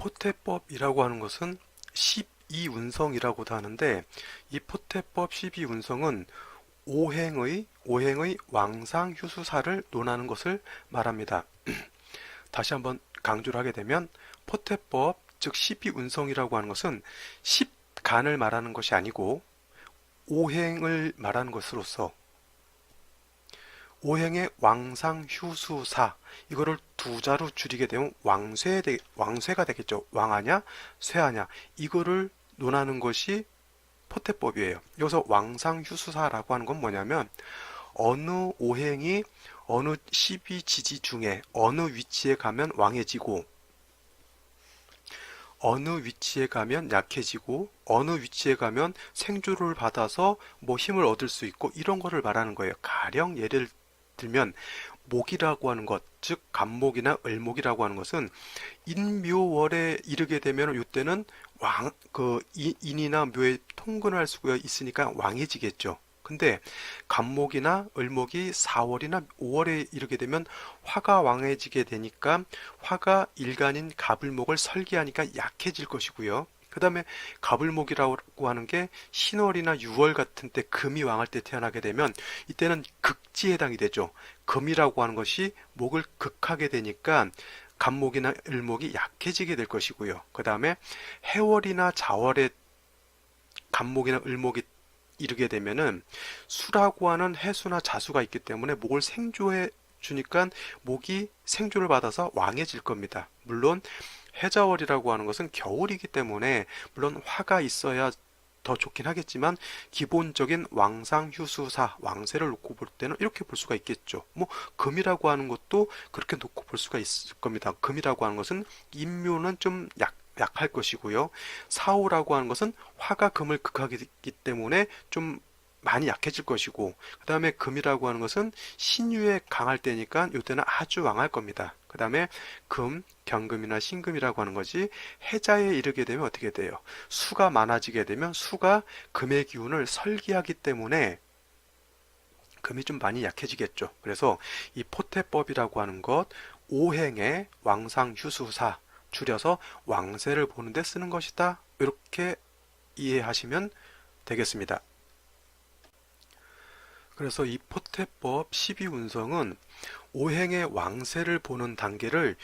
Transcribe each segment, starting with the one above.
포태법이라고 하는 것은 12운성이라고도 하는데, 이 포태법 12운성은 오행의 왕상휴수사를 논하는 것을 말합니다. 다시 한번 강조를 하게 되면 포태법, 즉 12운성이라고 하는 것은 10간을 말하는 것이 아니고 오행을 말하는 것으로서 오행의 왕상휴수사, 이거를 두 자로 줄이게 되면 왕쇠가 되겠죠. 왕하냐 쇠하냐, 이거를 논하는 것이 포태법이에요. 여기서 왕상휴수사라고 하는 건 뭐냐면 어느 오행이 어느 12지지 중에 어느 위치에 가면 왕해지고 어느 위치에 가면 약해지고 어느 위치에 가면 생조를 받아서 뭐 힘을 얻을 수 있고, 이런 거를 말하는 거예요. 가령 예를 들면 목이라고 하는 것, 즉 간목이나 을목이라고 하는 것은 인묘월에 이르게 되면 이때는 인이나 묘에 통근할 수가 있으니까 왕해지겠죠. 근데 간목이나 을목이 4월이나 5월에 이르게 되면 화가 왕해지게 되니까 화가 일간인 갑을목을 설계하니까 약해질 것이고요. 그 다음에 갑을목이라고 하는 게 신월이나 6월 같은 때 금이 왕할 때 태어나게 되면 이때는 극지에 해당이 되죠. 금이라고 하는 것이 목을 극하게 되니까 간목이나 을목이 약해지게 될 것이고요. 그 다음에 해월이나 자월에 간목이나 을목이 이르게 되면은 수라고 하는 해수나 자수가 있기 때문에 목을 생조해 주니까 목이 생조를 받아서 왕해질 겁니다. 물론 해자월이라고 하는 것은 겨울이기 때문에 물론 화가 있어야 더 좋긴 하겠지만 기본적인 왕상휴수사, 왕세를 놓고 볼 때는 이렇게 볼 수가 있겠죠. 뭐 금이라고 하는 것도 그렇게 놓고 볼 수가 있을 겁니다. 금이라고 하는 것은 인묘는 좀 약할 것이고요. 사오라고 하는 것은 화가 금을 극하기 때문에 좀 많이 약해질 것이고, 그 다음에 금이라고 하는 것은 신유에 강할 때니까 이때는 아주 왕할 겁니다. 그 다음에 금, 경금이나 신금이라고 하는 것이 해자에 이르게 되면 어떻게 돼요? 수가 많아지게 되면 수가 금의 기운을 설기하기 때문에 금이 좀 많이 약해지겠죠. 그래서 이 포태법이라고 하는 것, 오행의 왕상휴수사, 줄여서 왕세를 보는데 쓰는 것이다, 이렇게 이해하시면 되겠습니다. 그래서 이 포태법 12운성은 오행의 왕세를 보는 단계를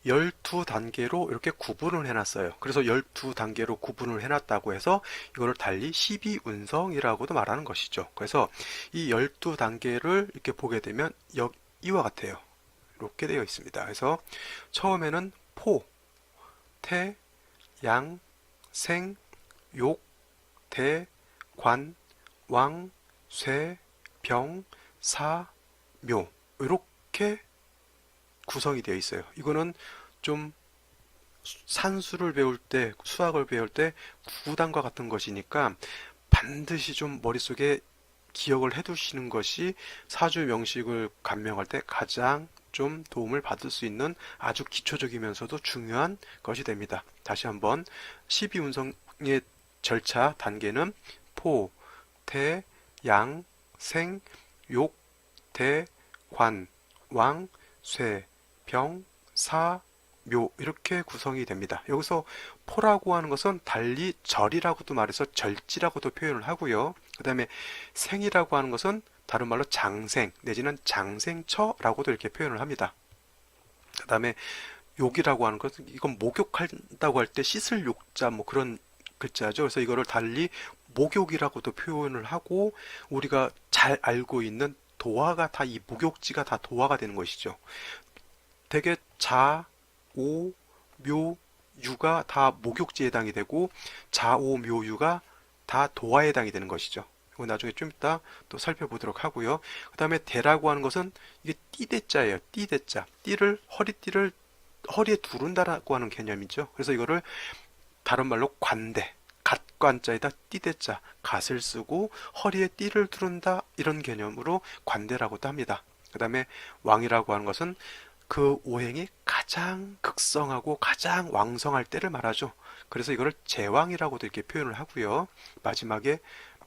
12단계로 이렇게 구분을 해놨어요. 그래서 12단계로 구분을 해놨다고 해서 이거를 달리 12운성이라고도 말하는 것이죠. 그래서 이 12단계를 이렇게 보게 되면 이와 같아요. 이렇게 되어 있습니다. 그래서 처음에는 포, 태, 양, 생, 욕, 대, 관, 왕, 쇠, 병, 사, 묘, 이렇게 구성이 되어 있어요. 이거는 좀 산수를 배울 때, 수학을 배울 때 구단과 같은 것이니까 반드시 좀 머릿속에 기억을 해 두시는 것이 사주 명식을 감명할 때 가장 좀 도움을 받을 수 있는 아주 기초적이면서도 중요한 것이 됩니다. 다시 한번 12운성의 절차 단계는 포, 태, 양, 생, 욕, 대, 관, 왕, 쇠, 병, 사, 묘, 이렇게 구성이 됩니다. 여기서 포라고 하는 것은 달리 절이라고도 말해서 절지라고도 표현을 하고요. 그 다음에 생이라고 하는 것은 다른 말로 장생 내지는 장생처라고도 이렇게 표현을 합니다. 그 다음에 욕이라고 하는 것은 이건 목욕한다고 할 때 씻을 욕자 뭐 그런 글자죠. 그래서 이거를 달리 목욕이라고도 표현을 하고, 우리가 잘 알고 있는 도화가 다 이 목욕지가 다 도화가 되는 것이죠. 대개 자, 오, 묘, 유가 다 목욕지에 해당이 되고 자, 오, 묘, 유가 다 도화에 해당이 되는 것이죠. 이거 나중에 좀 이따 또 살펴보도록 하고요. 그 다음에 대라고 하는 것은 이게 띠대자예요. 띠대자. 띠를 허리띠를 허리에 두른다라고 하는 개념이죠. 그래서 이거를 다른 말로 관대, 갓관자에다 띠대자, 갓을 쓰고 허리에 띠를 두른다, 이런 개념으로 관대라고도 합니다. 그 다음에 왕이라고 하는 것은 그 오행이 가장 극성하고 가장 왕성할 때를 말하죠. 그래서 이거를 제왕이라고도 이렇게 표현을 하고요. 마지막에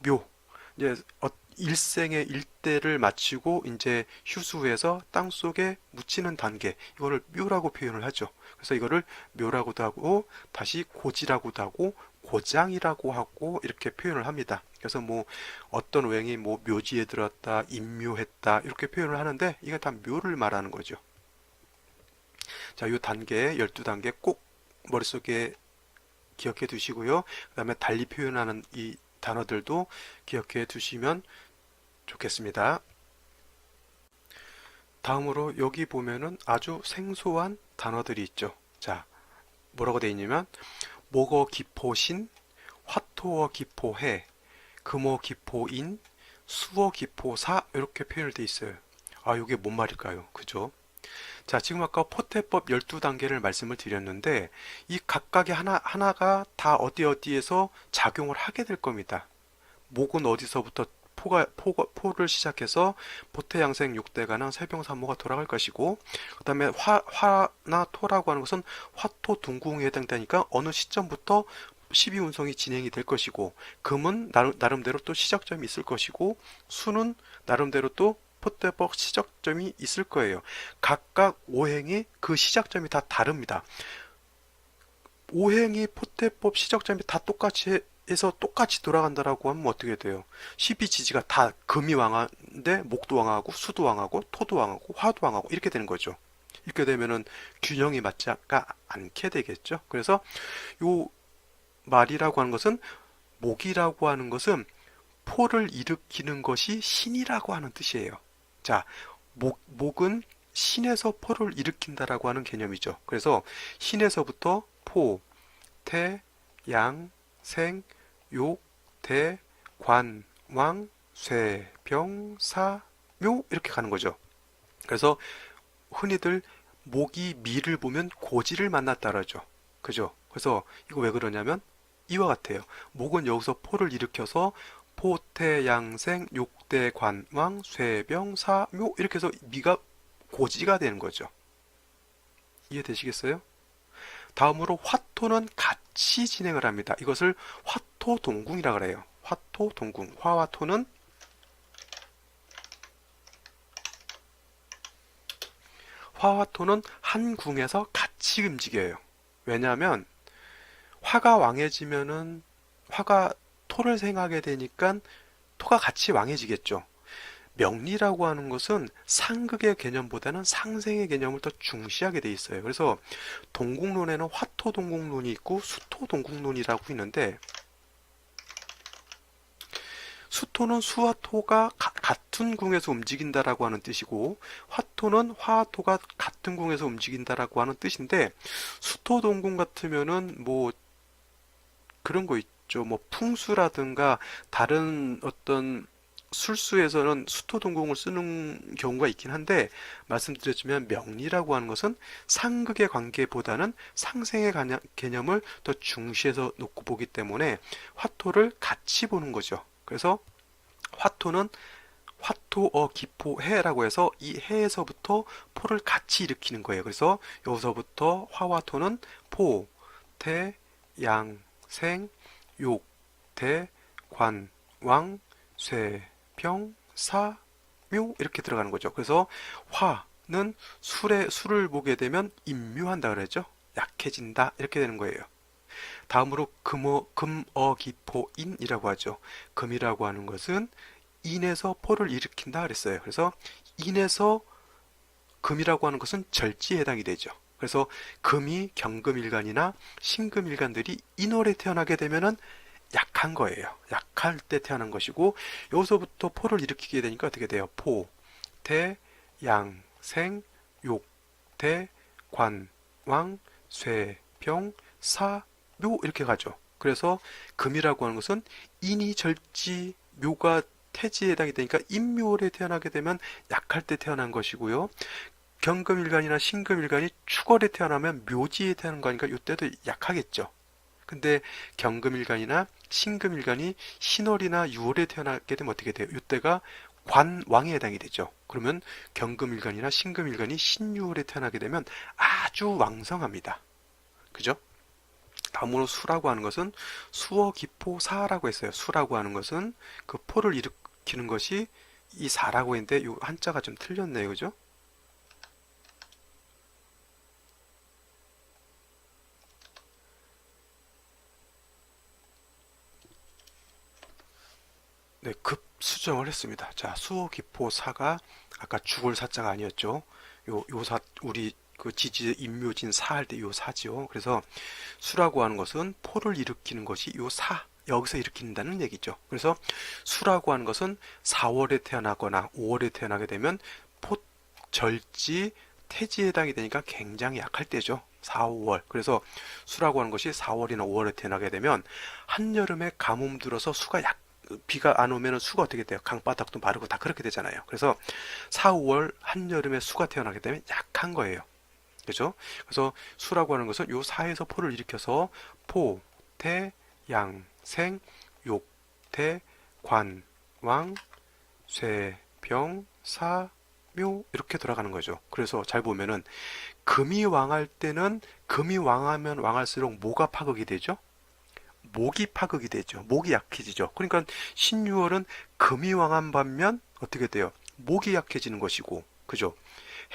묘, 이제 일생의 일대를 마치고 이제 휴수해서 땅속에 묻히는 단계, 이거를 묘라고 표현을 하죠. 그래서 이거를 묘라고도 하고 다시 고지라고도 하고 고장이라고 하고 이렇게 표현을 합니다. 그래서 뭐 어떤 오행이 뭐 묘지에 들었다, 임묘했다 이렇게 표현을 하는데 이게 다 묘를 말하는 거죠. 자, 이 단계 12단계 꼭 머릿속에 기억해 두시고요. 그 다음에 달리 표현하는 이 단어들도 기억해 두시면 좋겠습니다. 다음으로 여기 보면은 아주 생소한 단어들이 있죠. 자, 뭐라고 되어 있냐면 목어 기포신, 화토어 기포해, 금어 기포인, 수어 기포사 이렇게 표현을 되어 있어요. 아, 이게 뭔 말일까요? 그죠? 자, 지금 아까 포태법 12단계를 말씀을 드렸는데 이 각각의 하나가 다 어디에서 작용을 하게 될 겁니다. 목은 어디서부터 포를 시작해서 보태양생 6대가는 세병삼모가 돌아갈 것이고 그 다음에 화나 토라고 하는 것은 화토 둥궁에 해당되니까 어느 시점부터 12운성이 진행이 될 것이고 금은 나름대로 또 시작점이 있을 것이고 수는 나름대로 또 포태법 시작점이 있을 거예요. 각각 오행이 그 시작점이 다 다릅니다. 오행이 포태법 시작점이 다 똑같이 해서 똑같이 돌아간다라고 하면 어떻게 돼요? 12지지가 다 금이 왕한데 목도 왕하고 수도 왕하고 토도 왕하고 화도 왕하고 이렇게 되는 거죠. 이렇게 되면은 균형이 맞지 않게 되겠죠. 그래서 요 말이라고 하는 것은 목이라고 하는 것은 포를 일으키는 것이 신이라고 하는 뜻이에요. 자, 목은 신에서 포를 일으킨다라고 하는 개념이죠. 그래서 신에서부터 포, 태, 양, 생, 욕, 대, 관, 왕, 쇠, 병, 사, 묘 이렇게 가는 거죠. 그래서 흔히들 목이 미를 보면 고지를 만났다 그러죠. 그죠? 그래서 이거 왜 그러냐면 이와 같아요. 목은 여기서 포를 일으켜서 포태양생 육대관왕 쇠병사묘 이렇게 해서 미가 고지가 되는 거죠. 이해되시겠어요? 다음으로 화토는 같이 진행을 합니다. 이것을 화토동궁이라 그래요. 화토동궁. 화와 토는 한 궁에서 같이 움직여요. 왜냐하면 화가 왕해지면은 화가 토를 생하게 되니까 토가 같이 왕해지겠죠. 명리라고 하는 것은 상극의 개념보다는 상생의 개념을 더 중시하게 돼 있어요. 그래서 동궁론에는 화토 동궁론이 있고 수토 동궁론이라고 있는데 수토는 수와 토가 같은 궁에서 움직인다라고 하는 뜻이고 화토는 화와 토가 같은 궁에서 움직인다라고 하는 뜻인데 수토 동궁 같으면은 뭐 그런 거 있죠. 뭐 풍수라든가 다른 어떤 술수에서는 수토동공을 쓰는 경우가 있긴 한데 말씀드렸지만 명리라고 하는 것은 상극의 관계보다는 상생의 개념을 더 중시해서 놓고 보기 때문에 화토를 같이 보는 거죠. 그래서 화토는 화토어 기포해라고 해서 이 해에서부터 포를 같이 일으키는 거예요. 그래서 여기서부터 화와 토는 포, 태, 양, 생, 욕, 대, 관, 왕, 쇠, 병, 사, 묘 이렇게 들어가는 거죠. 그래서 화는 술을 보게 되면 임묘한다 그러죠. 약해진다 이렇게 되는 거예요. 다음으로 금어기포인이라고 하죠. 금이라고 하는 것은 인에서 포를 일으킨다 그랬어요. 그래서 인에서 금이라고 하는 것은 절지에 해당이 되죠. 그래서 금이 경금일간이나 신금일간들이 인월에 태어나게 되면은 약한 거예요. 약할 때 태어난 것이고 여기서부터 포를 일으키게 되니까 어떻게 돼요? 포, 태, 양, 생, 욕, 대, 관, 왕, 쇠, 병, 사, 묘 이렇게 가죠. 그래서 금이라고 하는 것은 인이 절지, 묘가 태지에 해당이 되니까 인묘월에 태어나게 되면 약할 때 태어난 것이고요. 경금일간이나 신금일간이 축월에 태어나면 묘지에 태어난 거니까 이때도 약하겠죠. 근데 경금일간이나 신금일간이 신월이나 유월에 태어나게 되면 어떻게 돼요? 이때가 관왕에 해당이 되죠. 그러면 경금일간이나 신금일간이 신유월에 태어나게 되면 아주 왕성합니다. 그죠? 다음으로 수라고 하는 것은 수어 기포 사라고 했어요. 수라고 하는 것은 그 포를 일으키는 것이 이 4라고 했는데 이 한자가 좀 틀렸네요. 그죠? 네, 급 수정을 했습니다. 자, 수호, 기포, 사가 아까 죽을 사자가 아니었죠. 요 사, 우리 그 지지 임묘진 사 할 때 요 사지요. 그래서 수라고 하는 것은 포를 일으키는 것이 요 사, 여기서 일으킨다는 얘기죠. 그래서 수라고 하는 것은 4월에 태어나거나 5월에 태어나게 되면 포, 절지, 태지에 해당이 되니까 굉장히 약할 때죠. 4, 5월. 그래서 수라고 하는 것이 4월이나 5월에 태어나게 되면 한여름에 가뭄 들어서 비가 안 오면 수가 어떻게 돼요? 강바닥도 마르고 다 그렇게 되잖아요. 그래서 4, 5월 한여름에 수가 태어나게 되면 약한 거예요. 그죠? 그래서 수라고 하는 것은 요 사에서 포를 일으켜서 포, 태, 양, 생, 욕, 태, 관, 왕, 쇠, 병, 사, 묘 이렇게 돌아가는 거죠. 그래서 잘 보면은 금이 왕할 때는 금이 왕하면 왕할수록 뭐가 파극이 되죠? 목이 파극이 되죠. 목이 약해지죠. 그러니까 신유월은 금이 왕한 반면 어떻게 돼요? 목이 약해지는 것이고, 그죠?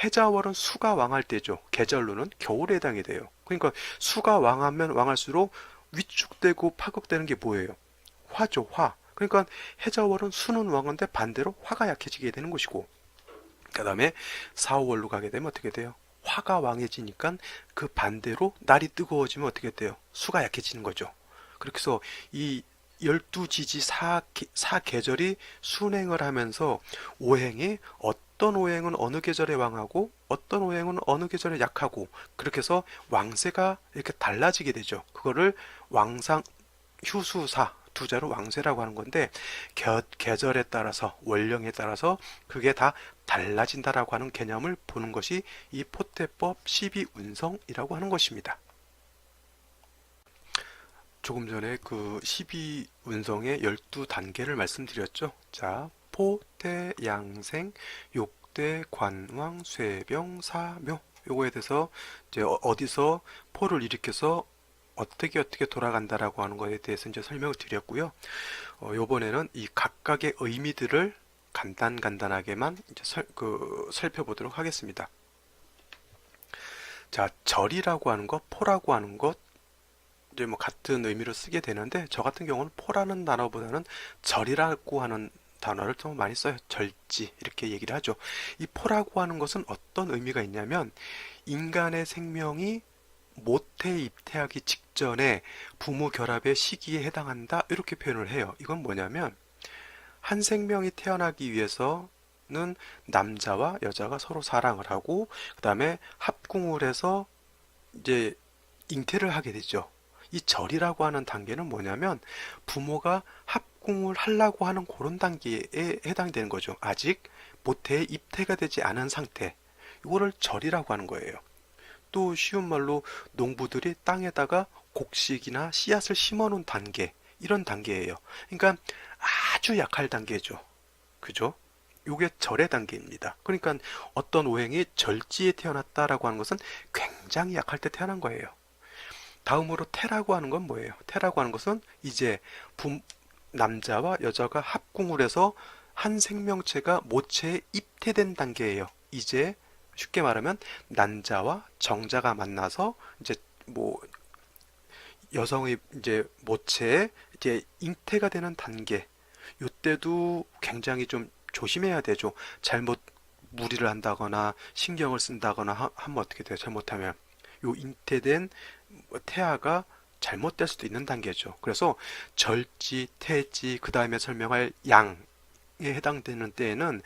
해자월은 수가 왕할 때죠. 계절로는 겨울에 해당이 돼요. 그러니까 수가 왕하면 왕할수록 위축되고 파극되는 게 뭐예요? 화죠, 화. 그러니까 해자월은 수는 왕인데 반대로 화가 약해지게 되는 것이고, 그 다음에 4, 5월로 가게 되면 어떻게 돼요? 화가 왕해지니까 그 반대로 날이 뜨거워지면 어떻게 돼요? 수가 약해지는 거죠. 그렇게 해서 이 12지지 사계절이 순행을 하면서 오행이 어떤 오행은 어느 계절에 왕하고 어떤 오행은 어느 계절에 약하고 그렇게 해서 왕세가 이렇게 달라지게 되죠. 그거를 왕상 휴수사 두 자로 왕세라고 하는 건데 계절에 따라서 원령에 따라서 그게 다 달라진다라고 하는 개념을 보는 것이 이 포태법 12운성이라고 하는 것입니다. 조금 전에 그 12운성의 12단계를 말씀드렸죠. 자, 포태, 양생, 욕대, 관왕, 쇠병, 사묘 요거에 대해서 이제 어디서 포를 일으켜서 어떻게 돌아간다라고 하는 것에 대해서 이제 설명을 드렸고요. 요번에는 이 각각의 의미들을 간단하게만 이제 살펴보도록 하겠습니다. 자, 절이라고 하는 것, 포라고 하는 것, 이제 뭐 같은 의미로 쓰게 되는데 저 같은 경우는 포라는 단어보다는 절이라고 하는 단어를 좀 많이 써요. 절지 이렇게 얘기를 하죠. 이 포라고 하는 것은 어떤 의미가 있냐면 인간의 생명이 모태 입퇴하기 직전에 부모 결합의 시기에 해당한다 이렇게 표현을 해요. 이건 뭐냐면 한 생명이 태어나기 위해서는 남자와 여자가 서로 사랑을 하고 그 다음에 합궁을 해서 이제 잉태를 하게 되죠. 이 절이라고 하는 단계는 뭐냐면 부모가 합궁을 하려고 하는 그런 단계에 해당되는 거죠. 아직 모태에 입태가 되지 않은 상태. 이거를 절이라고 하는 거예요. 또 쉬운 말로 농부들이 땅에다가 곡식이나 씨앗을 심어놓은 단계, 이런 단계예요. 그러니까 아주 약할 단계죠. 그죠? 요게 절의 단계입니다. 그러니까 어떤 오행이 절지에 태어났다라고 하는 것은 굉장히 약할 때 태어난 거예요. 다음으로 태라고 하는 건 뭐예요? 태라고 하는 것은 이제 남자와 여자가 합궁을 해서 한 생명체가 모체에 입태된 단계예요. 이제 쉽게 말하면 난자와 정자가 만나서 이제 뭐 여성의 이제 모체에 이제 잉태가 되는 단계. 이때도 굉장히 좀 조심해야 되죠. 잘못 무리를 한다거나 신경을 쓴다거나 하면 어떻게 돼요? 잘못하면 요 잉태된 태아가 잘못될 수도 있는 단계죠. 그래서 절지, 태지, 그 다음에 설명할 양에 해당되는 때에는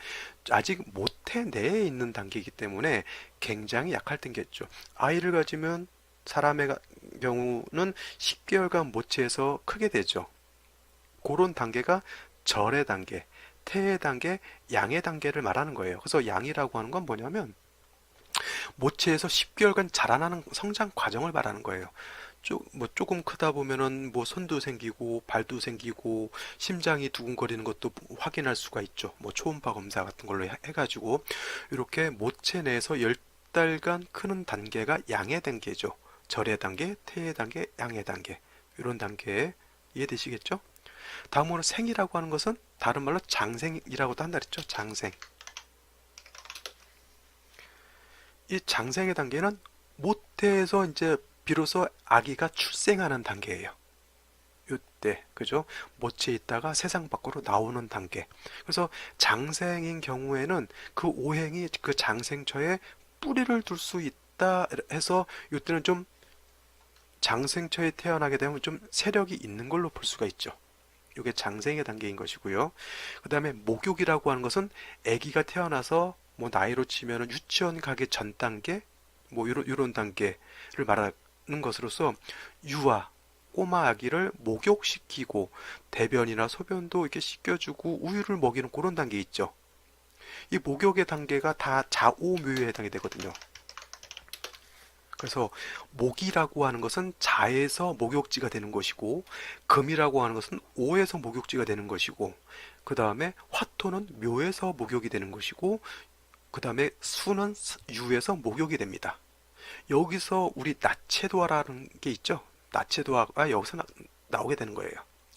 아직 모태 내에 있는 단계이기 때문에 굉장히 약할 단계죠. 아이를 가지면 사람의 경우는 10개월간 모체에서 크게 되죠. 그런 단계가 절의 단계, 태의 단계, 양의 단계를 말하는 거예요. 그래서 양이라고 하는 건 뭐냐면 모체에서 10개월간 자라나는 성장 과정을 말하는 거예요. 조금 크다 보면은 뭐 손도 생기고 발도 생기고 심장이 두근거리는 것도 확인할 수가 있죠. 뭐 초음파 검사 같은 걸로 해가지고 이렇게 모체 내에서 10달간 크는 단계가 양의 단계죠. 절의 단계, 태의 단계, 양의 단계 이런 단계 이해되시겠죠? 다음으로 생이라고 하는 것은 다른 말로 장생이라고도 한다 그랬죠. 장생. 이 장생의 단계는 모태에서 이제 비로소 아기가 출생하는 단계예요. 이때 그죠? 모체에 있다가 세상 밖으로 나오는 단계. 그래서 장생인 경우에는 그 오행이 그 장생처에 뿌리를 둘 수 있다 해서 이때는 좀 장생처에 태어나게 되면 좀 세력이 있는 걸로 볼 수가 있죠. 이게 장생의 단계인 것이고요. 그 다음에 목욕이라고 하는 것은 아기가 태어나서 뭐 나이로 치면은 유치원 가기 전 단계, 뭐 이런 단계를 말하는 것으로서 유아, 꼬마 아기를 목욕시키고 대변이나 소변도 이렇게 씻겨주고 우유를 먹이는 그런 단계 있죠. 이 목욕의 단계가 다 자오묘에 해당이 되거든요. 그래서 목이라고 하는 것은 자에서 목욕지가 되는 것이고 금이라고 하는 것은 오에서 목욕지가 되는 것이고 그 다음에 화토는 묘에서 목욕이 되는 것이고 그 다음에 수는 유에서 목욕이 됩니다. 여기서 우리 나체도화라는 게 있죠. 나체도화가 여기서 나오게 되는 거예요.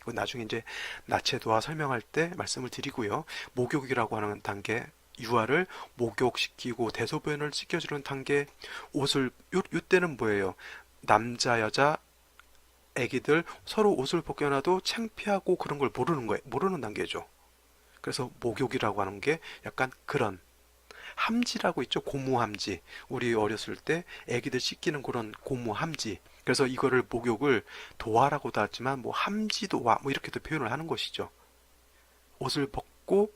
나중에 이제 나체도화 설명할 때 말씀을 드리고요. 목욕이라고 하는 단계 유아를 목욕시키고 대소변을 씻겨주는 단계 옷을 요때는 뭐예요? 남자 여자 애기들 서로 옷을 벗겨놔도 창피하고 그런 걸 모르는 거예요. 모르는 단계죠. 그래서 목욕이라고 하는 게 약간 그런 함지라고 있죠. 고무함지. 우리 어렸을 때 애기들 씻기는 그런 고무함지. 그래서 이거를 목욕을 도화라고도 하지만 뭐 함지도화 뭐 이렇게도 표현을 하는 것이죠. 옷을 벗고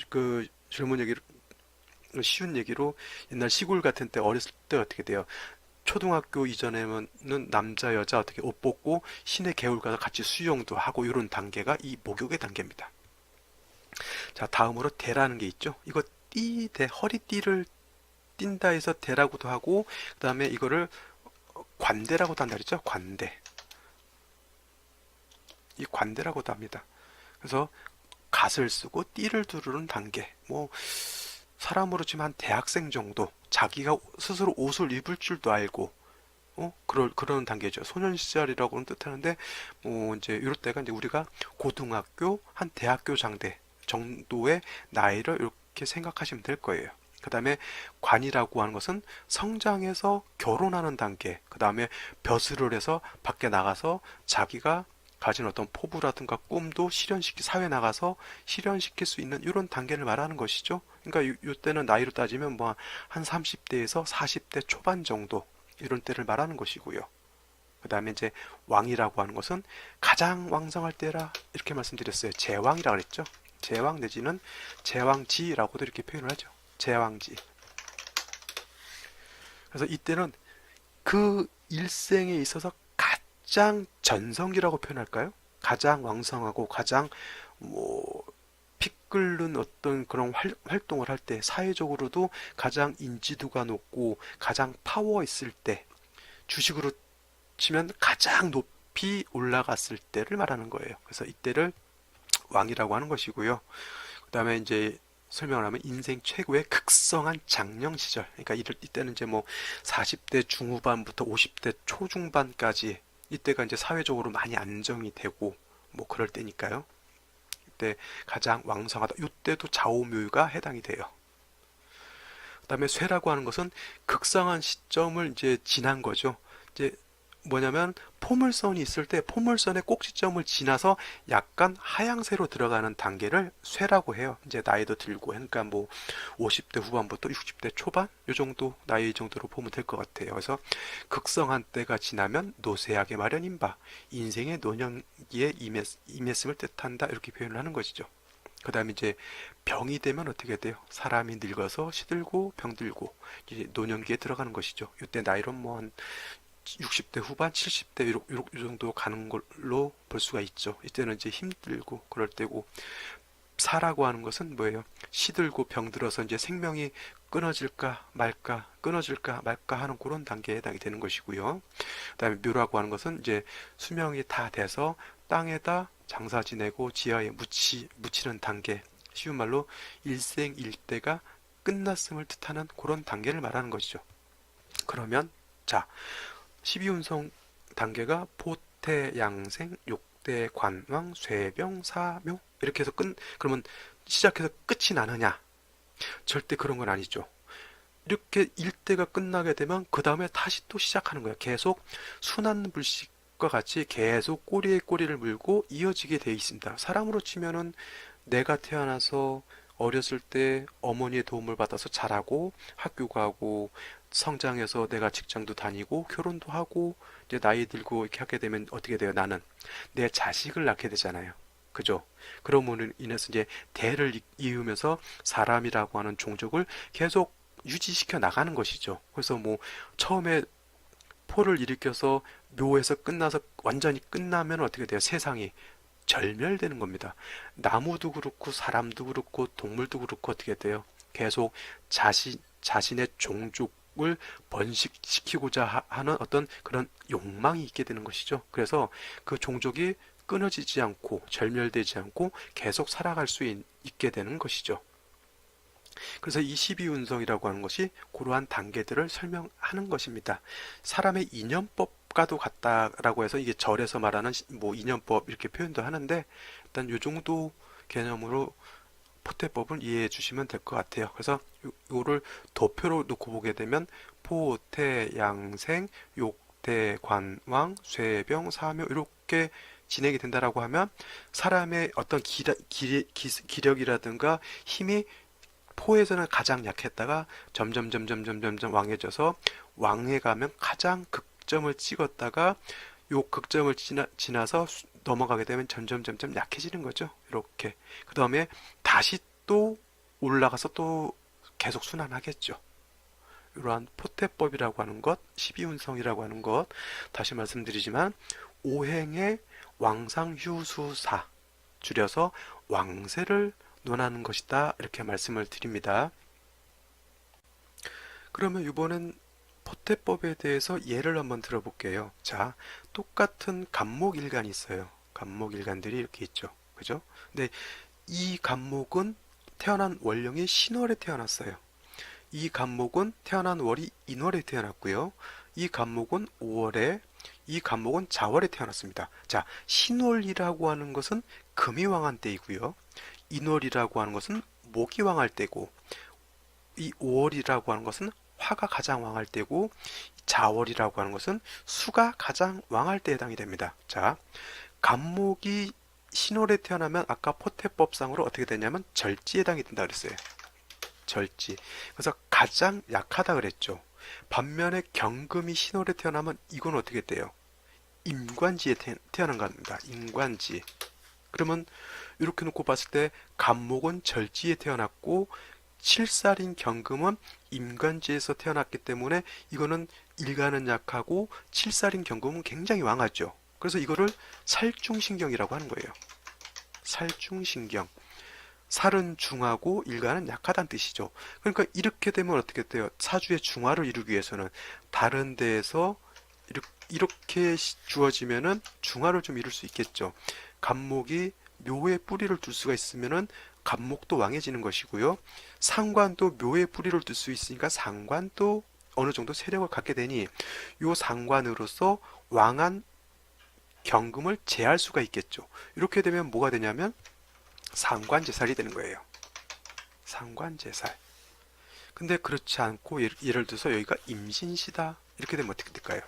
그 젊은 얘기로 쉬운 얘기로 옛날 시골 같은 때 어렸을 때 어떻게 돼요? 초등학교 이전에는 남자 여자 어떻게 옷 벗고 시내 개울 가서 같이 수영도 하고 이런 단계가 이 목욕의 단계입니다. 자, 다음으로 대라는 게 있죠. 이거 허리띠를 띈다 해서 대라고도 하고 그 다음에 이거를 관대라고도 한다 그랬죠. 관대. 이 관대라고도 합니다. 그래서 갓을 쓰고 띠를 두르는 단계. 뭐 사람으로 치면 한 대학생 정도 자기가 스스로 옷을 입을 줄도 알고 그런 단계죠. 소년 시절이라고는 뜻하는데 뭐 이제 이럴 때가 이제 우리가 고등학교 한 대학교 장대 정도의 나이를 이렇게 생각하시면 될 거예요. 그 다음에 관이라고 하는 것은 성장해서 결혼하는 단계, 그 다음에 벼슬을 해서 밖에 나가서 자기가 가진 어떤 포부라든가 꿈도 사회에 나가서 실현시킬 수 있는 이런 단계를 말하는 것이죠. 그러니까 이때는 나이로 따지면 뭐 한 30대에서 40대 초반 정도 이런 때를 말하는 것이고요. 그 다음에 이제 왕이라고 하는 것은 가장 왕성할 때라 이렇게 말씀드렸어요. 제왕이라 그랬죠. 제왕 내지는 제왕지라고도 이렇게 표현을 하죠. 제왕지. 그래서 이때는 그 일생에 있어서 가장 전성기라고 표현할까요? 가장 왕성하고 가장 뭐 피 끓는 어떤 그런 활동을 할 때 사회적으로도 가장 인지도가 높고 가장 파워 있을 때 주식으로 치면 가장 높이 올라갔을 때를 말하는 거예요. 그래서 이때를 왕이라고 하는 것이고요. 그 다음에 이제 설명을 하면 인생 최고의 극성한 장령 시절. 그러니까 이때는 이제 뭐 40대 중후반부터 50대 초중반까지 이때가 이제 사회적으로 많이 안정이 되고 뭐 그럴 때니까요. 이때 가장 왕성하다. 이때도 좌우묘가 해당이 돼요. 그 다음에 쇠라고 하는 것은 극성한 시점을 이제 지난 거죠. 이제 뭐냐면 포물선이 있을 때 포물선의 꼭지점을 지나서 약간 하향세로 들어가는 단계를 쇠라고 해요. 이제 나이도 들고 그러니까 뭐 50대 후반부터 60대 초반 이 정도 나이 정도로 보면 될 것 같아요. 그래서 극성한 때가 지나면 노쇠하게 마련인 바 인생의 노년기에 임했음을 뜻한다 이렇게 표현을 하는 것이죠. 그 다음에 이제 병이 되면 어떻게 돼요? 사람이 늙어서 시들고 병들고 이제 노년기에 들어가는 것이죠. 이때 나이로 뭐한 60대 후반, 70대 요 정도 가는 걸로 볼 수가 있죠. 이때는 이제 힘들고 그럴 때고 사라고 하는 것은 뭐예요? 시들고 병들어서 이제 생명이 끊어질까 말까 하는 그런 단계에 해당이 되는 것이고요. 그다음에 묘라고 하는 것은 이제 수명이 다 돼서 땅에다 장사 지내고 지하에 묻히는 단계. 쉬운 말로 일생일대가 끝났음을 뜻하는 그런 단계를 말하는 것이죠. 그러면 자 12운성 단계가 포태양생, 욕, 욕대, 관왕, 쇠병, 사묘 이렇게 해서 그러면 시작해서 끝이 나느냐? 절대 그런 건 아니죠. 이렇게 일대가 끝나게 되면 그 다음에 다시 또 시작하는 거예요. 계속 순환불식과 같이 계속 꼬리에 꼬리를 물고 이어지게 되어 있습니다. 사람으로 치면은 내가 태어나서 어렸을 때 어머니의 도움을 받아서 자라고 학교 가고 성장해서 내가 직장도 다니고 결혼도 하고 이제 나이 들고 이렇게 하게 되면 어떻게 돼요? 나는 내 자식을 낳게 되잖아요. 그죠? 그러므로 인해서 이제 대를 이으면서 사람이라고 하는 종족을 계속 유지시켜 나가는 것이죠. 그래서 뭐 처음에 포를 일으켜서 묘에서 끝나서 완전히 끝나면 어떻게 돼요? 세상이 절멸되는 겁니다. 나무도 그렇고 사람도 그렇고 동물도 그렇고 어떻게 돼요? 계속 자신의 종족을 번식시키고자 하는 어떤 그런 욕망이 있게 되는 것이죠. 그래서 그 종족이 끊어지지 않고 절멸되지 않고 계속 살아갈 수 있게 되는 것이죠. 그래서 이 12운성이라고 하는 것이 그러한 단계들을 설명하는 것입니다. 사람의 인연법과도 같다라고 해서 이게 절에서 말하는 뭐 인연법 이렇게 표현도 하는데 일단 요 정도 개념으로 포태법을 이해해 주시면 될 것 같아요. 그래서 요를 도표로 놓고 보게 되면 포태, 양생, 욕대, 관왕, 쇠병, 사묘 이렇게 진행이 된다라고 하면 사람의 어떤 기력이라든가 힘이 포에서는 가장 약했다가 점점 왕해져서 왕에 가면 가장 극점을 찍었다가 요 극점을 지나서 넘어가게 되면 점점 약해지는 거죠. 이렇게. 그 다음에 다시 또 올라가서 또 계속 순환하겠죠. 이러한 포태법이라고 하는 것, 12운성이라고 하는 것, 다시 말씀드리지만 오행의 왕상휴수사, 줄여서 왕세를 논하는 것이다. 이렇게 말씀을 드립니다. 그러면 이번엔 포태법에 대해서 예를 한번 들어볼게요. 자, 똑같은 간목일간이 있어요. 간목일간들이 이렇게 있죠. 그죠? 근데 이 간목은 태어난 월령이 신월에 태어났어요. 이 간목은 태어난 월이 인월에 태어났고요. 이 간목은 5월에, 이 간목은 자월에 태어났습니다. 자, 신월이라고 하는 것은 금이 왕한 때이고요. 인월이라고 하는 것은 목이 왕할 때고, 이 5월이라고 하는 것은 화가 가장 왕할 때고, 자월이라고 하는 것은 수가 가장 왕할 때에 해당이 됩니다. 자, 간목이 신월에 태어나면 아까 포태법상으로 어떻게 되냐면 절지에 해당이 된다 그랬어요. 절지. 그래서 가장 약하다 그랬죠. 반면에 경금이 신월에 태어나면 이건 어떻게 돼요? 임관지에 태어난 겁니다. 임관지. 그러면 이렇게 놓고 봤을 때 간목은 절지에 태어났고 칠살인 경금은 임관지에서 태어났기 때문에 이거는 일간은 약하고 칠살인 경금은 굉장히 왕하죠. 그래서 이거를 살중신경이라고 하는 거예요. 살중신경. 살은 중하고 일간은 약하다는 뜻이죠. 그러니까 이렇게 되면 어떻게 돼요? 사주의 중화를 이루기 위해서는 다른 데에서 이렇게 주어지면은 중화를 좀 이룰 수 있겠죠. 간목이 묘에 뿌리를 둘 수가 있으면은 간목도 왕해지는 것이고요. 상관도 묘에 뿌리를 둘 수 있으니까 상관도 어느 정도 세력을 갖게 되니 요 상관으로서 왕한 경금을 제할 수가 있겠죠. 이렇게 되면 뭐가 되냐면 상관제살이 되는 거예요. 상관제살. 근데 그렇지 않고 예를 들어서 여기가 임신시다. 이렇게 되면 어떻게 될까요?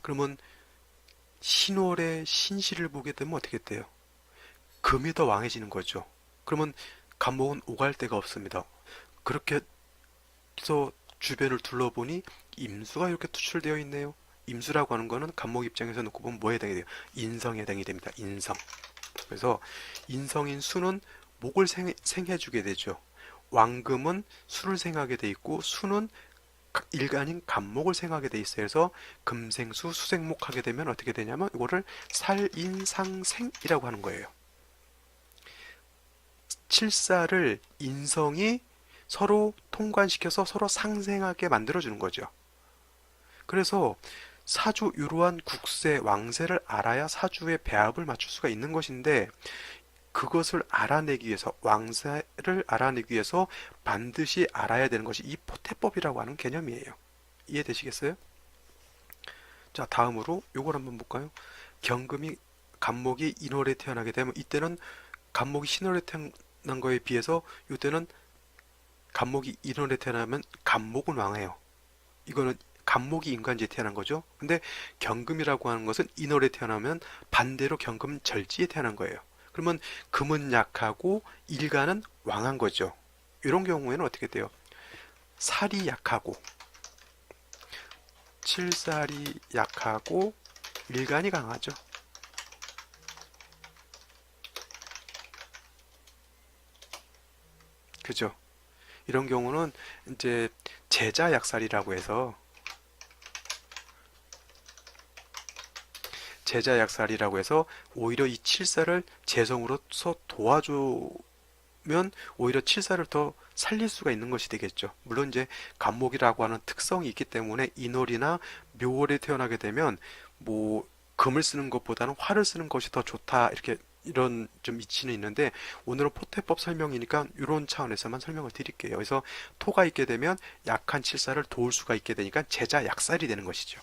그러면 신월의 신시를 보게 되면 어떻게 돼요? 금이 더 왕해지는 거죠. 그러면 간목은 오갈 데가 없습니다. 그렇게 해서 주변을 둘러보니 임수가 이렇게 투출되어 있네요. 임수라고 하는 거는 간목 입장에서 놓고 보면 뭐에 해당이 돼요? 인성에 해당이 됩니다. 인성. 그래서 인성인 수는 목을 생해주게 되죠. 왕금은 수를 생하게 돼 있고 수는 일간인 간목을 생하게 돼 있어요. 그래서 금생수 수생목 하게 되면 어떻게 되냐면 이거를 살인상생이라고 하는 거예요. 칠사를 인성이 서로 통관시켜서 서로 상생하게 만들어주는 거죠. 그래서 사주 이러한 국세, 왕세를 알아야 사주의 배합을 맞출 수가 있는 것인데 그것을 알아내기 위해서 왕세를 알아내기 위해서 반드시 알아야 되는 것이 이 포태법이라고 하는 개념이에요. 이해되시겠어요? 자, 다음으로 요걸 한번 볼까요? 경금이 간목이 인월에 태어나게 되면 이때는 간목이 신월에 태어난 거에 비해서 이때는 간목이 인월에 태어나면 간목은 왕해요. 이거는 간목이 인간지에 태어난 거죠. 근데 경금이라고 하는 것은 인월에 태어나면 반대로 경금 절지에 태어난 거예요. 그러면 금은 약하고 일간은 왕한 거죠. 이런 경우에는 어떻게 돼요? 살이 약하고 칠살이 약하고 일간이 강하죠. 그죠? 이런 경우는 이제 제자약살이라고 해서 오히려 이 칠살을 재성으로서 도와주면 오히려 칠살을 더 살릴 수가 있는 것이 되겠죠. 물론 이제 간목이라고 하는 특성이 있기 때문에 인월이나 묘월에 태어나게 되면 뭐 금을 쓰는 것보다는 화를 쓰는 것이 더 좋다 이렇게 이런 좀 이치는 있는데 오늘은 포태법 설명이니까 이런 차원에서만 설명을 드릴게요. 그래서 토가 있게 되면 약한 칠살을 도울 수가 있게 되니까 제자 약살이 되는 것이죠.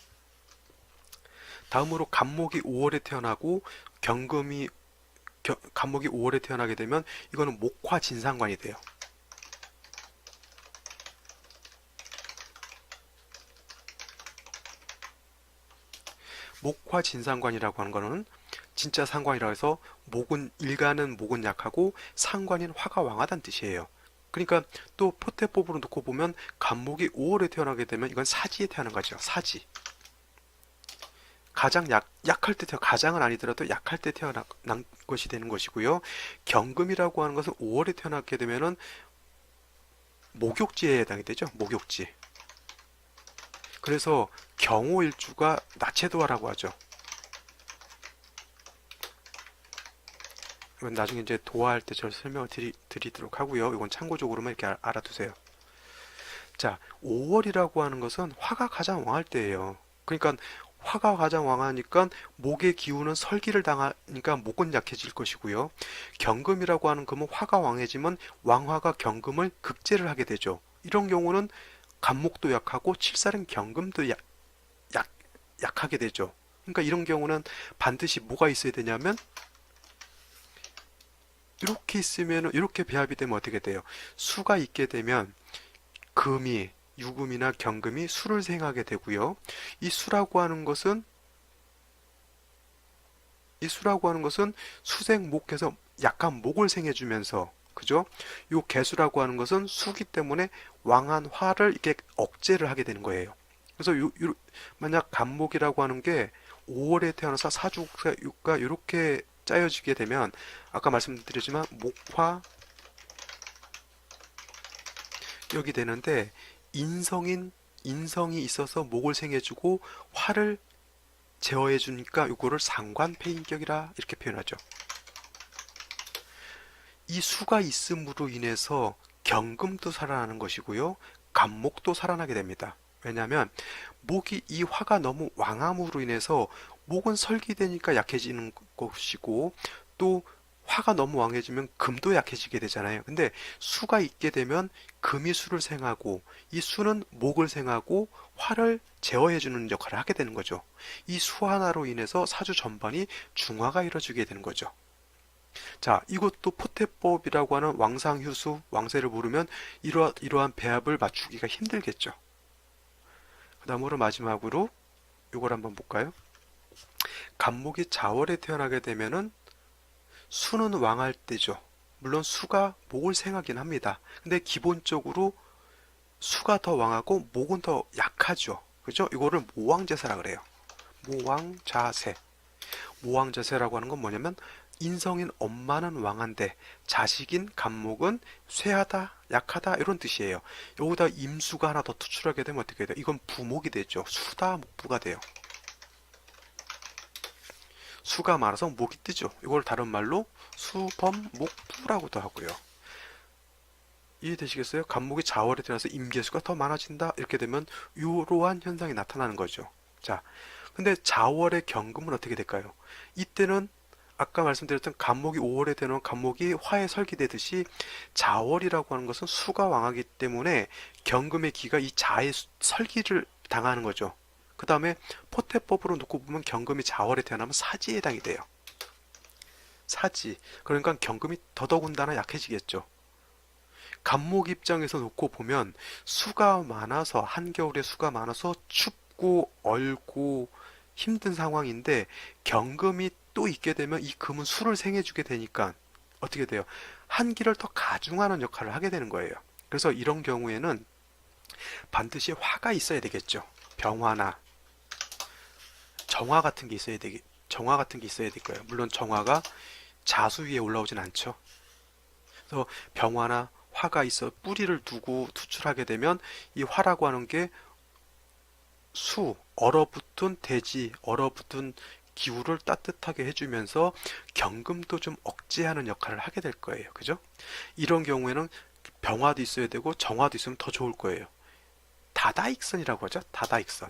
다음으로 간목이 5월에 태어나고 경금이 간목이 5월에 태어나게 되면 이거는 목화 진상관이 돼요. 목화 진상관이라고 하는 거는 진짜 상관이라 해서 목은 일간은 목은 약하고 상관인 화가 왕하다는 뜻이에요. 그러니까 또 포태법으로 놓고 보면 간목이 5월에 태어나게 되면 이건 사지에 태어난 거죠. 사지. 가장 약할 때 가장은 아니더라도 약할 때 태어난 것이 되는 것이고요. 경금이라고 하는 것은 5월에 태어나게 되면은 목욕지에 해당이 되죠. 목욕지. 그래서 경호일주가 나체도화라고 하죠. 이건 나중에 이제 도화할 때 제가 설명을 드리도록 하고요. 이건 참고적으로만 이렇게 알아두세요. 자, 5월이라고 하는 것은 화가 가장 왕할 때예요. 그러니까 화가 가장 왕하니까 목의 기운은 설기를 당하니까 목은 약해질 것이고요. 경금이라고 하는 금은 화가 왕해지면 왕화가 경금을 극제를 하게 되죠. 이런 경우는 간목도 약하고 칠살은 경금도 약하게 되죠. 그러니까 이런 경우는 반드시 뭐가 있어야 되냐면 이렇게 있으면 이렇게 배합이 되면 어떻게 돼요? 수가 있게 되면 금이 유금이나 경금이 수를 생하게 되고요. 이 수라고 하는 것은 수생목해서 약간 목을 생해주면서 그죠? 요 개수라고 하는 것은 수기 때문에 왕한 화를 이렇게 억제를 하게 되는 거예요. 그래서 만약 간목이라고 하는 게 5월에 태어나서 사주가 이렇게 짜여지게 되면 아까 말씀드렸지만 목화 여기 되는데 인성이 있어서 목을 생해주고 화를 제어해주니까 이거를 상관폐인격이라 이렇게 표현하죠. 이 수가 있음으로 인해서 경금도 살아나는 것이고요. 간목도 살아나게 됩니다. 왜냐하면 이 화가 너무 왕함으로 인해서 목은 설기되니까 약해지는 것이고 또 화가 너무 왕해지면 금도 약해지게 되잖아요. 근데 수가 있게 되면 금이 수를 생하고 이 수는 목을 생하고 화를 제어해주는 역할을 하게 되는 거죠. 이 수 하나로 인해서 사주 전반이 중화가 이루어지게 되는 거죠. 자, 이것도 포태법이라고 하는 왕상휴수, 왕세를 모르면 이러한 배합을 맞추기가 힘들겠죠. 그 다음으로 마지막으로 이걸 한번 볼까요? 간목이 자월에 태어나게 되면은 수는 왕할 때죠. 물론 수가 목을 생하긴 합니다. 근데 기본적으로 수가 더 왕하고 목은 더 약하죠. 그죠? 이거를 모왕제사라 그래요. 모왕자세. 모왕자세라고 하는 건 뭐냐면 인성인 엄마는 왕한데 자식인 간목은 쇠하다, 약하다 이런 뜻이에요. 여기다 임수가 하나 더 투출하게 되면 어떻게 돼요? 이건 부목이 되죠. 수다 목부가 돼요. 수가 많아서 목이 뜨죠. 이걸 다른 말로 수범목부라고도 하고요. 이해되시겠어요? 간목이 자월에 들어서 임계수가 더 많아진다 이렇게 되면 이러한 현상이 나타나는 거죠. 자, 근데 자월의 경금은 어떻게 될까요? 이때는 아까 말씀드렸던 간목이 5월에 되는 간목이 화에 설기되듯이 자월이라고 하는 것은 수가 왕하기 때문에 경금의 기가 이 자의 설기를 당하는 거죠. 그 다음에 포태법으로 놓고 보면 경금이 자월에 태어나면 사지에 해당이 돼요. 사지. 그러니까 경금이 더더군다나 약해지겠죠. 간목 입장에서 놓고 보면 수가 많아서 한겨울에 수가 많아서 춥고 얼고 힘든 상황인데 경금이 또 있게 되면 이 금은 수를 생해주게 되니까 어떻게 돼요? 한기를 더 가중하는 역할을 하게 되는 거예요. 그래서 이런 경우에는 반드시 화가 있어야 되겠죠. 병화나 정화 같은 게 있어야 되겠 정화 같은 게 있어야 될 거예요. 물론 정화가 자수 위에 올라오진 않죠. 그래서 병화나 화가 있어 뿌리를 두고 투출하게 되면 이 화라고 하는 게 얼어붙은 대지, 얼어붙은 기후를 따뜻하게 해주면서 경금도 좀 억제하는 역할을 하게 될 거예요. 그죠? 이런 경우에는 병화도 있어야 되고 정화도 있으면 더 좋을 거예요. 다다익선이라고 하죠. 다다익선.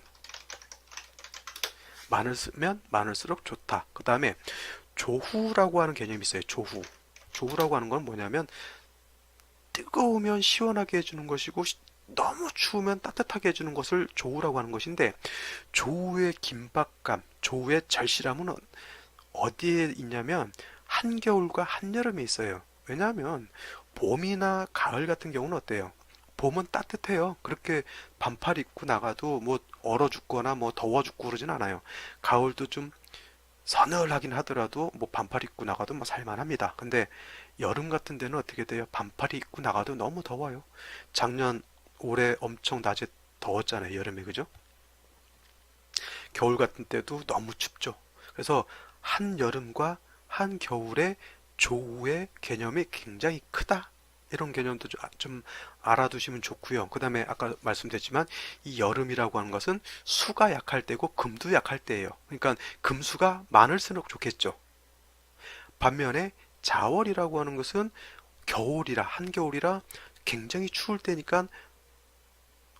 많을 쓰면 많을수록 좋다. 그 다음에 조후라고 하는 개념이 있어요. 조후. 조후라고 하는 건 뭐냐면 뜨거우면 시원하게 해주는 것이고 너무 추우면 따뜻하게 해주는 것을 조우라고 하는 것인데 조우의 긴박감, 조우의 절실함은 어디에 있냐면 한겨울과 한여름에 있어요. 왜냐하면 봄이나 가을 같은 경우는 어때요? 봄은 따뜻해요. 그렇게 반팔 입고 나가도 뭐 얼어 죽거나 뭐 더워 죽고 그러진 않아요. 가을도 좀 서늘하긴 하더라도 뭐 반팔 입고 나가도 뭐 살만합니다. 근데 여름 같은 데는 어떻게 돼요? 반팔 입고 나가도 너무 더워요. 작년 올해 엄청 낮에 더웠잖아요. 여름에 그죠? 겨울 같은 때도 너무 춥죠. 그래서 한여름과 한겨울의 조우의 개념이 굉장히 크다. 이런 개념도 좀 알아두시면 좋고요. 그 다음에 아까 말씀드렸지만 이 여름이라고 하는 것은 수가 약할 때고 금도 약할 때예요. 그러니까 금수가 많을수록 좋겠죠. 반면에 자월이라고 하는 것은 겨울이라 한겨울이라 굉장히 추울 때니까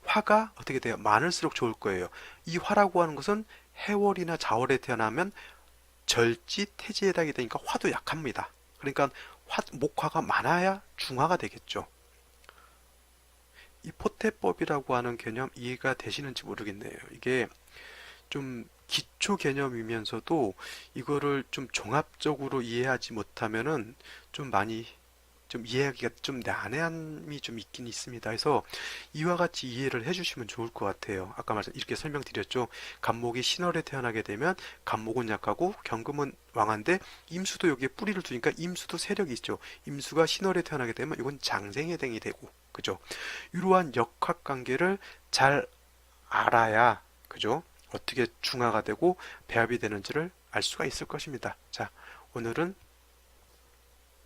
화가 어떻게 돼요? 많을수록 좋을 거예요. 이 화라고 하는 것은 해월이나 자월에 태어나면 절지, 태지에 해당이 되니까 화도 약합니다. 그러니까 목화가 많아야 중화가 되겠죠. 이 포태법이라고 하는 개념 이해가 되시는지 모르겠네요. 이게 좀 기초 개념이면서도 이거를 좀 종합적으로 이해하지 못하면은 좀 많이 좀 이해하기가 좀 난해함이 좀 있긴 있습니다. 그래서 이와 같이 이해를 해주시면 좋을 것 같아요. 아까 이렇게 설명드렸죠. 간목이 신월에 태어나게 되면 간목은 약하고 경금은 왕한데 임수도 여기에 뿌리를 두니까 임수도 세력이 있죠. 임수가 신월에 태어나게 되면 이건 장생해당이 되고, 그죠? 이러한 역학관계를 잘 알아야, 그죠? 어떻게 중화가 되고 배합이 되는지를 알 수가 있을 것입니다. 자, 오늘은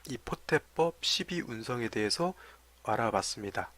이 포태법 12운성에 대해서 알아봤습니다.